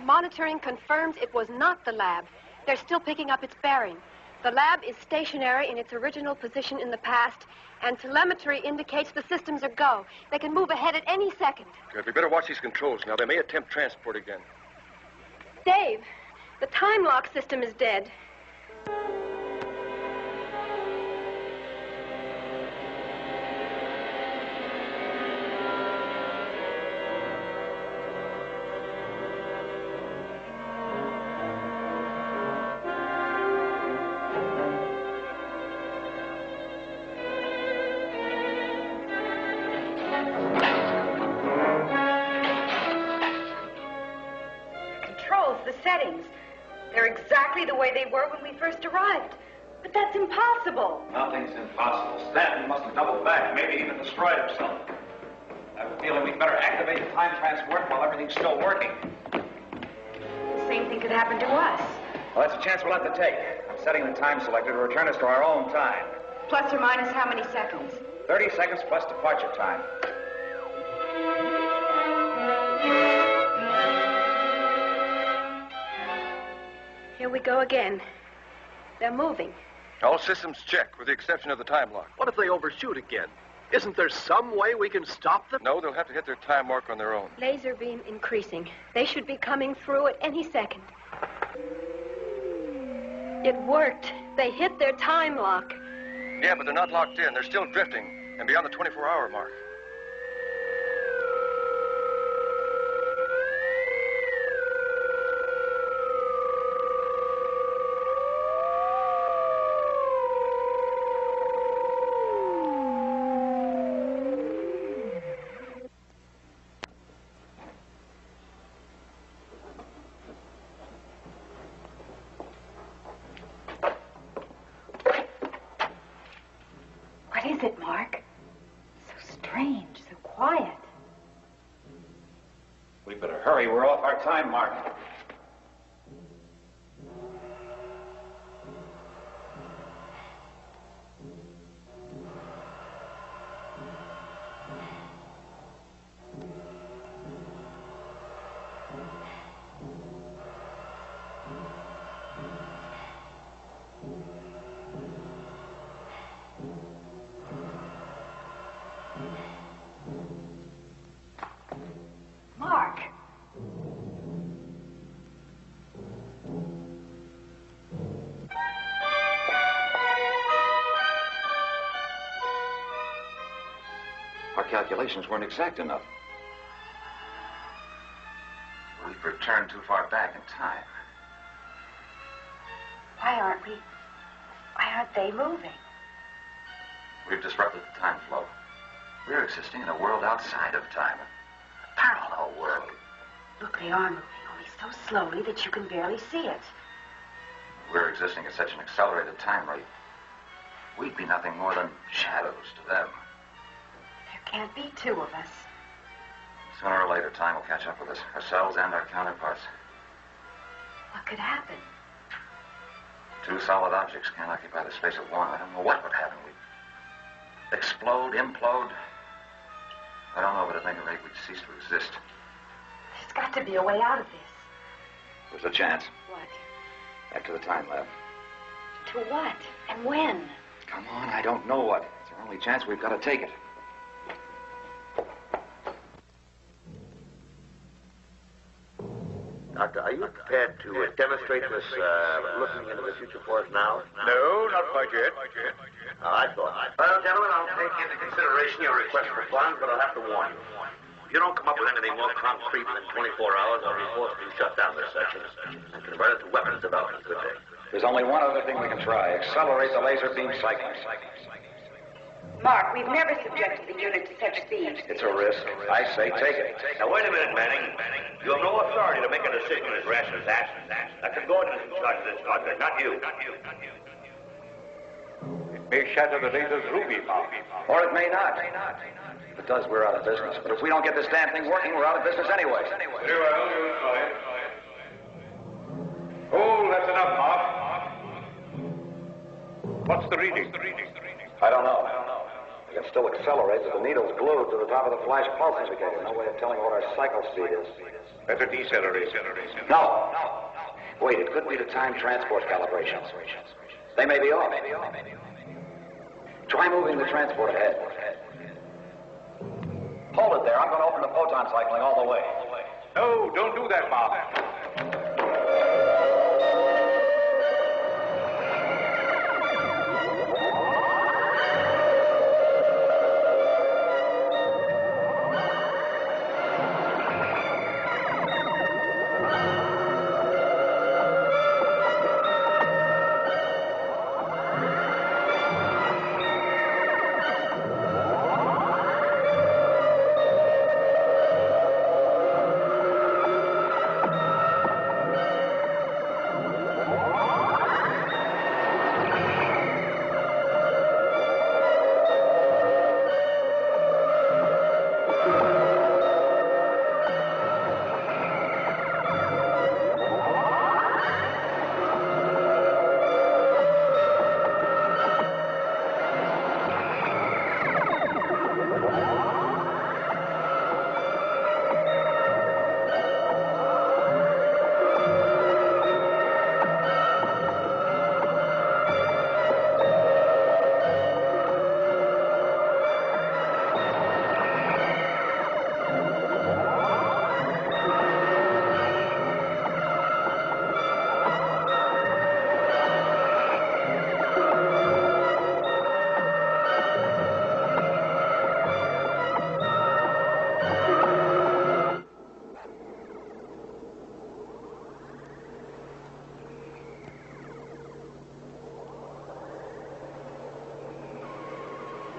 Monitoring confirms it was not the lab. They're still picking up its bearing. The lab is stationary in its original position in the past, and telemetry indicates the systems are go. They can move ahead at any second. Good. We better watch these controls now. They may attempt transport again. Dave, the time lock system is dead. The settings. They're exactly the way they were when we first arrived. But that's impossible. Nothing's impossible. Stanton must have doubled back, maybe even destroyed himself. I have a feeling we'd better activate the time transport while everything's still working. The same thing could happen to us. Well, that's a chance we'll have to take. I'm setting the time selector to return us to our own time. Plus or minus how many seconds? 30 seconds plus departure time. Here we go again. They're moving. All systems check, with the exception of the time lock. What if they overshoot again? Isn't there some way we can stop them? No, they'll have to hit their time mark on their own. Laser beam increasing. They should be coming through at any second. It worked. They hit their time lock. Yeah, but they're not locked in. They're still drifting, and beyond the 24-hour mark. What is it, Mark? So strange, so quiet. We better hurry. We're off our time mark. Mark. Our calculations weren't exact enough. We've returned too far back in time. Why aren't they moving? We've disrupted the time flow. We're existing in a world outside of time. A parallel world. Look, they are moving, only so slowly that you can barely see it. We're existing at such an accelerated time rate. We'd be nothing more than shadows to them. There can't be two of us. Sooner or later, time will catch up with us, ourselves and our counterparts. What could happen? Two solid objects can't occupy the space of one. I don't know what would happen. We'd explode, implode. I don't know, but at any rate, we'd cease to exist. There's got to be a way out of this. There's a chance. What? Back to the time lab. To what? And when? Come on, I don't know what. It's our only chance. We've got to take it. Doctor, are you prepared to demonstrate this looking into the future for us now? No, not quite yet. I thought. Well, gentlemen, I'll take into consideration your request for funds, but I'll have to warn you. If you don't come up with anything more concrete than 24 hours, I'll be forced to shut down this section and convert it to weapons development. Good day. There's only one other thing we can try. Accelerate the laser beam cycling. Mark, we've never subjected the unit to such speed. It's a risk. I say take it. Now, wait a minute, Manning. You have no authority to make a decision as rash as that. Dr. Gordon is in charge of this project, not you. It may shatter the laser's ruby bomb. Or it may not. If it does, we're out of business. But if we don't get this damn thing working, we're out of business anyway. Very well, you're fine. Oh, that's enough, Mark. What's the reading? I don't know. We can still accelerate, but the needle's glued to the top of the flash pulse indicator. No way of telling what our cycle speed is. Better decelerate. No. Wait, it could be the time transport calibrations. They may be off. Try moving the transport ahead. Hold it there. I'm going to open the photon cycling all the way. No, don't do that, Mark.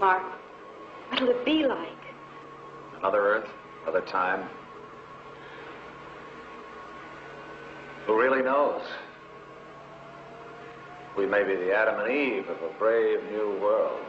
Mark, what'll it be like? Another Earth, another time. Who really knows? We may be the Adam and Eve of a brave new world.